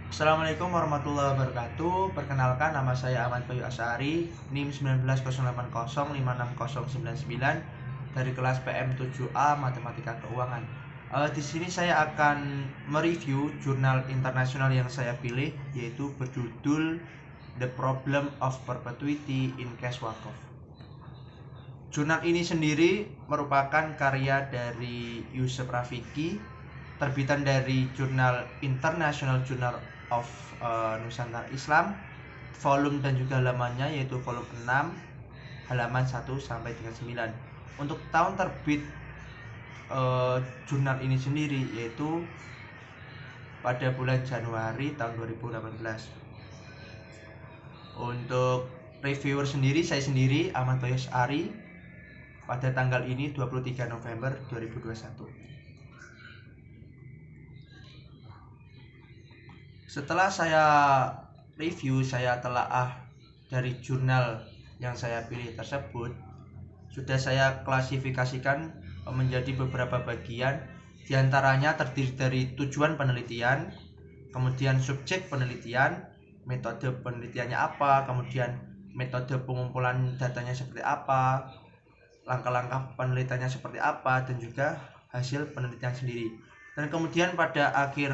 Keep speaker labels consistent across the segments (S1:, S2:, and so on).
S1: Assalamualaikum warahmatullahi wabarakatuh. Perkenalkan, nama saya Ahmad Bayu Asyari, NIM 1908056099 dari kelas PM 7A Matematika Keuangan. Di sini saya akan mereview jurnal internasional yang saya pilih, yaitu berjudul The Problem of Perpetuity in Cash Waqf. Jurnal ini sendiri merupakan karya dari Yusuf Rafiki, terbitan dari jurnal International Journal of Nusantara Islam, volume dan juga halamannya yaitu volume 6 halaman 1 sampai dengan 9. Untuk tahun terbit jurnal ini sendiri yaitu pada bulan Januari tahun 2018. Untuk reviewer sendiri, saya sendiri Ahmad Bayu Asyari, pada tanggal ini 23 November 2021. Setelah saya review, saya telaah dari jurnal yang saya pilih tersebut, sudah saya klasifikasikan menjadi beberapa bagian. Di antaranya terdiri dari tujuan penelitian, kemudian subjek penelitian, metode penelitiannya apa, kemudian metode pengumpulan datanya seperti apa, langkah-langkah penelitiannya seperti apa, dan juga hasil penelitian sendiri. Dan kemudian pada akhir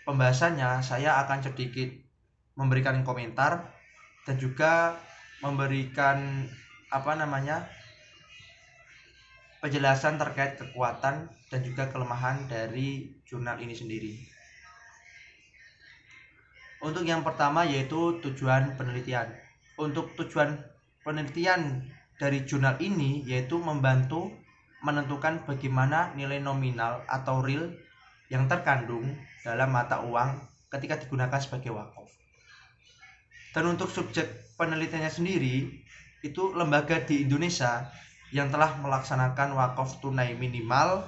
S1: pembahasannya saya akan sedikit memberikan komentar dan juga memberikan penjelasan terkait kekuatan dan juga kelemahan dari jurnal ini sendiri. Untuk yang pertama yaitu tujuan penelitian. Untuk tujuan penelitian dari jurnal ini yaitu membantu menentukan bagaimana nilai nominal atau real yang terkandung dalam mata uang ketika digunakan sebagai wakaf. Dan untuk subjek penelitiannya sendiri, itu lembaga di Indonesia yang telah melaksanakan wakaf tunai minimal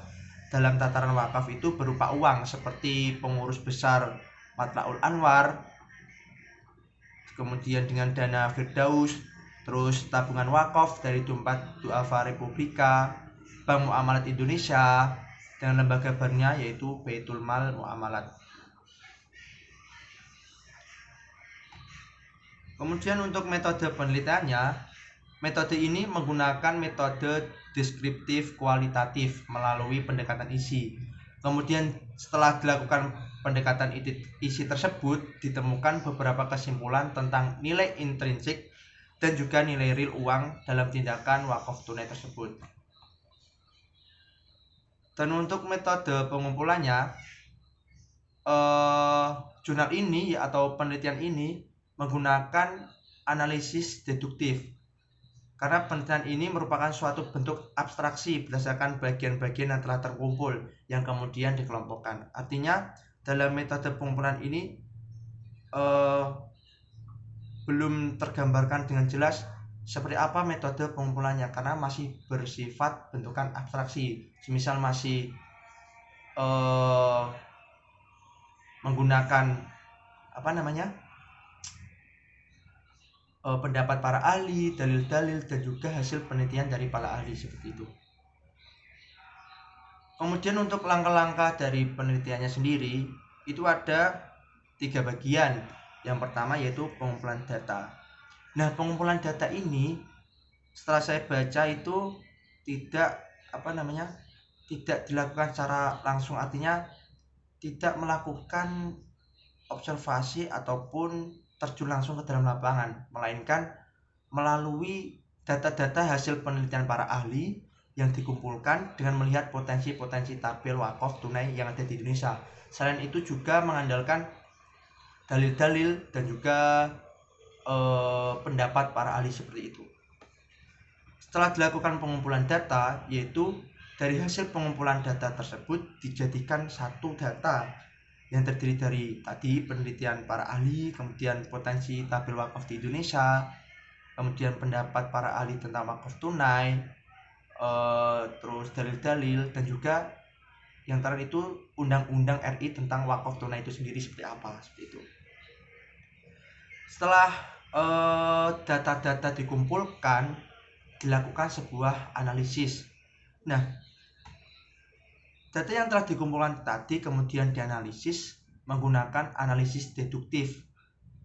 S1: dalam tataran wakaf itu berupa uang, seperti pengurus besar Matlaul Anwar, kemudian dengan dana Firdaus, terus tabungan wakaf dari Dompet Duafa Republika, Bank Muamalat Indonesia, dengan lembaga barunya yaitu Baitul Mal Muamalat. Kemudian untuk metode penelitiannya, metode ini menggunakan metode deskriptif kualitatif melalui pendekatan isi. Kemudian setelah dilakukan pendekatan isi tersebut, ditemukan beberapa kesimpulan tentang nilai intrinsik dan juga nilai real uang dalam tindakan wakaf tunai tersebut. Dan untuk metode pengumpulannya, jurnal ini atau penelitian ini menggunakan analisis deduktif, karena penelitian ini merupakan suatu bentuk abstraksi berdasarkan bagian-bagian yang telah terkumpul yang kemudian dikelompokkan. Artinya dalam metode pengumpulan ini belum tergambarkan dengan jelas seperti apa metode pengumpulannya, karena masih bersifat bentukan abstraksi. Semisal masih menggunakan pendapat para ahli, dalil-dalil, dan juga hasil penelitian dari para ahli seperti itu. Kemudian untuk langkah-langkah dari penelitiannya sendiri itu ada 3 bagian. Yang pertama yaitu pengumpulan data. Nah, pengumpulan data ini setelah saya baca itu tidak dilakukan secara langsung, artinya tidak melakukan observasi ataupun terjun langsung ke dalam lapangan, melainkan melalui data-data hasil penelitian para ahli yang dikumpulkan dengan melihat potensi-potensi tabel wakaf tunai yang ada di Indonesia. Selain itu juga mengandalkan dalil-dalil dan juga pendapat para ahli seperti itu. Setelah dilakukan pengumpulan data, yaitu dari hasil pengumpulan data tersebut dijadikan satu data yang terdiri dari tadi penelitian para ahli, kemudian potensi tabel wakaf di Indonesia, kemudian pendapat para ahli tentang wakaf tunai, terus dalil-dalil, dan juga yang terakhir itu Undang-Undang RI tentang wakaf tunai itu sendiri seperti apa, seperti itu. Setelah data-data dikumpulkan, dilakukan sebuah analisis. Nah, data yang telah dikumpulkan tadi kemudian dianalisis menggunakan analisis deduktif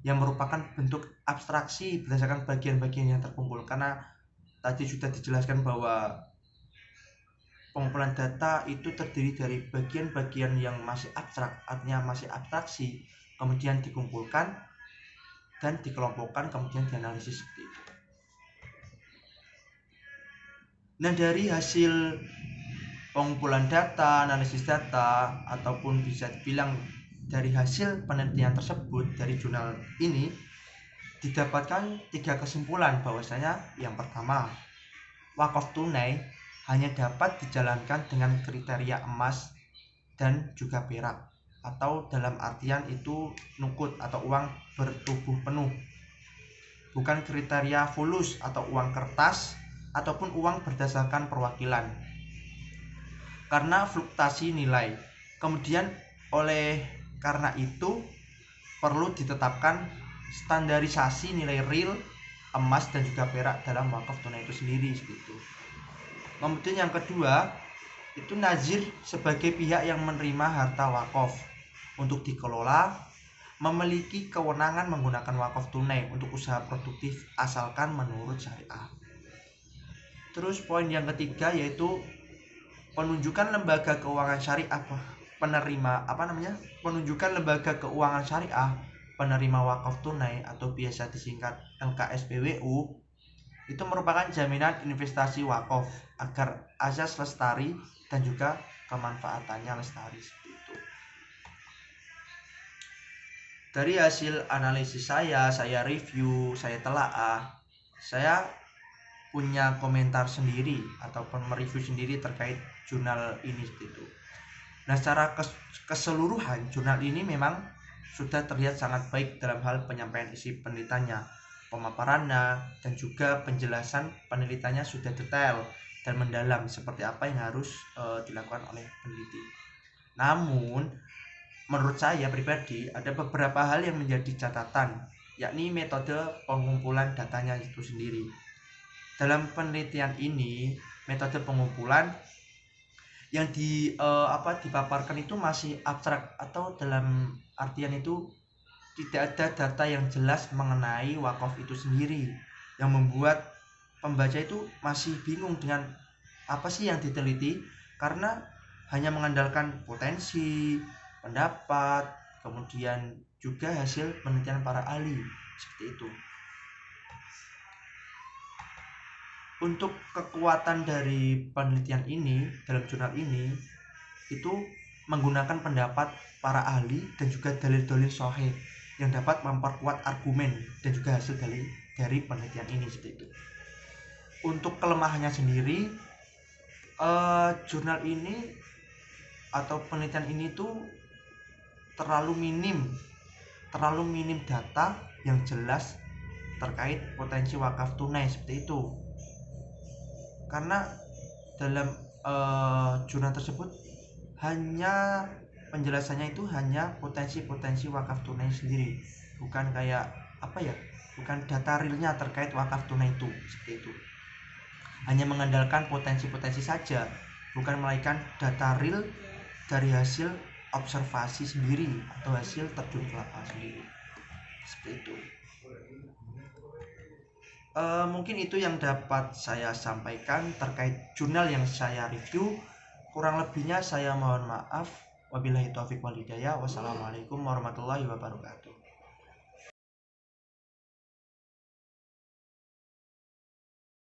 S1: yang merupakan bentuk abstraksi berdasarkan bagian-bagian yang terkumpul. Karena tadi sudah dijelaskan bahwa pengumpulan data itu terdiri dari bagian-bagian yang masih abstrak, artinya masih abstraksi, kemudian dikumpulkan dan dikelompokkan, kemudian dianalisis seperti itu. Nah, dari hasil pengumpulan data, analisis data, ataupun bisa dibilang dari hasil penelitian tersebut dari jurnal ini didapatkan 3 kesimpulan bahwasanya yang pertama, wakaf tunai hanya dapat dijalankan dengan kriteria emas dan juga perak, atau dalam artian itu nukut atau uang bertubuh penuh, bukan kriteria fulus atau uang kertas ataupun uang berdasarkan perwakilan karena fluktuasi nilai. Kemudian karena itu perlu ditetapkan standarisasi nilai real emas dan juga perak dalam wakaf tunai itu sendiri seperti itu. Kemudian yang kedua, itu nazir sebagai pihak yang menerima harta wakaf untuk dikelola memiliki kewenangan menggunakan wakaf tunai untuk usaha produktif asalkan menurut syariah. Terus poin yang ketiga yaitu penunjukan lembaga keuangan syariah penunjukan lembaga keuangan syariah penerima wakaf tunai atau biasa disingkat LKSPWU itu merupakan jaminan investasi wakaf agar asas lestari dan juga kemanfaatannya lestari seperti itu. Dari hasil analisis saya review, saya telaah, saya punya komentar sendiri ataupun mereview sendiri terkait jurnal ini gitu. Nah, secara keseluruhan jurnal ini memang sudah terlihat sangat baik dalam hal penyampaian isi penelitiannya, pemaparannya, dan juga penjelasan penelitiannya sudah detail dan mendalam seperti apa yang harus dilakukan oleh peneliti. Namun, menurut saya pribadi ada beberapa hal yang menjadi catatan, yakni metode pengumpulan datanya itu sendiri. Dalam penelitian ini, metode pengumpulan yang dipaparkan itu masih abstrak, atau dalam artian itu tidak ada data yang jelas mengenai wakaf itu sendiri, yang membuat pembaca itu masih bingung dengan apa sih yang diteliti, karena hanya mengandalkan potensi, pendapat, kemudian juga hasil penelitian para ahli seperti itu. Untuk kekuatan dari penelitian ini dalam jurnal ini itu menggunakan pendapat para ahli dan juga dalil-dalil sahih yang dapat memperkuat argumen dan juga hasil dari penelitian ini seperti itu. Untuk kelemahannya sendiri, jurnal ini atau penelitian ini tuh terlalu minim data yang jelas terkait potensi wakaf tunai seperti itu. Karena dalam jurnal tersebut hanya penjelasannya itu hanya potensi-potensi wakaf tunai sendiri, bukan kayak bukan data realnya terkait wakaf tunai itu seperti itu. Hanya mengandalkan potensi-potensi saja, bukan melainkan data real dari hasil observasi sendiri atau hasil terjun ke lapangan sendiri seperti itu. Mungkin itu yang dapat saya sampaikan terkait jurnal yang saya review. Kurang lebihnya saya mohon maaf. Wabillahi taufiq wal hidayah. Wassalamualaikum warahmatullahi wabarakatuh.